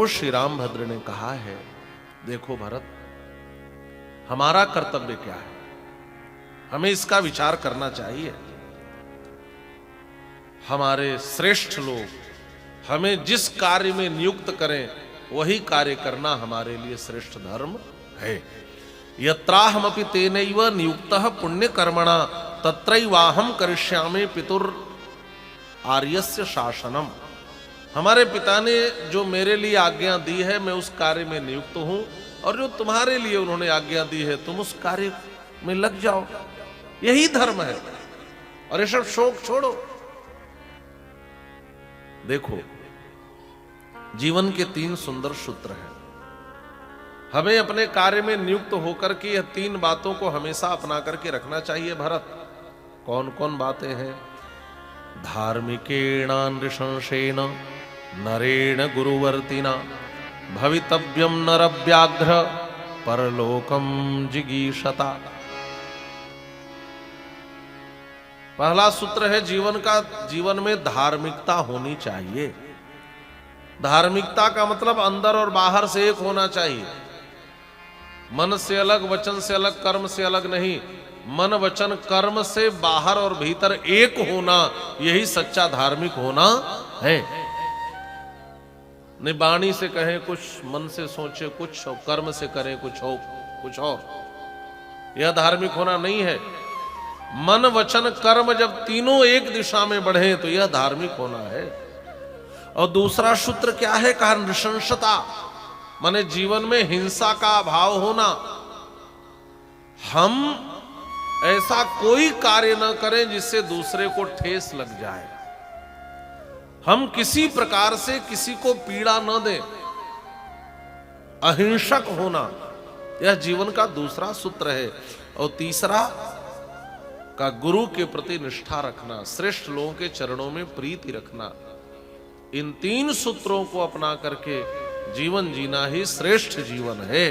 प्रभु श्री रामभद्र ने कहा है, देखो भरत, हमारा कर्तव्य क्या है, हमें इसका विचार करना चाहिए। हमारे श्रेष्ठ लोग हमें जिस कार्य में नियुक्त करें वही कार्य करना हमारे लिए श्रेष्ठ धर्म है। यत्राहमपि तेनैव नियुक्तः पुण्य कर्मणा तत्रैवाहम करिष्यामि पितुर आर्यस्य शासनम। हमारे पिता ने जो मेरे लिए आज्ञा दी है मैं उस कार्य में नियुक्त हूं, और जो तुम्हारे लिए उन्होंने आज्ञा दी है तुम उस कार्य में लग जाओ, यही धर्म है। और ये सब शोक छोड़ो। देखो, जीवन के 3 सुंदर सूत्र हैं। हमें अपने कार्य में नियुक्त होकर के यह 3 बातों को हमेशा अपना करके रखना चाहिए भरत। कौन कौन बातें हैं? धार्मिकेण नृशंसेन नरेण गुरुवर्तिना भवितव्यम नरव्याघ्र परलोकम जिगीषता। पहला सूत्र है जीवन में धार्मिकता होनी चाहिए। धार्मिकता का मतलब अंदर और बाहर से एक होना चाहिए। मन से अलग, वचन से अलग, कर्म से अलग नहीं। मन वचन कर्म से बाहर और भीतर एक होना, यही सच्चा धार्मिक होना है। नहीं वाणी से कहें कुछ, मन से सोचे कुछ, और कर्म से करें कुछ और, यह धार्मिक होना नहीं है। मन वचन कर्म जब तीनों एक दिशा में बढ़े तो यह धार्मिक होना है। और दूसरा सूत्र क्या है? कहा नृशंसता, माने जीवन में हिंसा का अभाव होना। हम ऐसा कोई कार्य न करें जिससे दूसरे को ठेस लग जाए। हम किसी प्रकार से किसी को पीड़ा न दें। अहिंसक होना, यह जीवन का दूसरा सूत्र है। और तीसरा का गुरु के प्रति निष्ठा रखना, श्रेष्ठ लोगों के चरणों में प्रीति रखना। इन 3 सूत्रों को अपना करके जीवन जीना ही श्रेष्ठ जीवन है।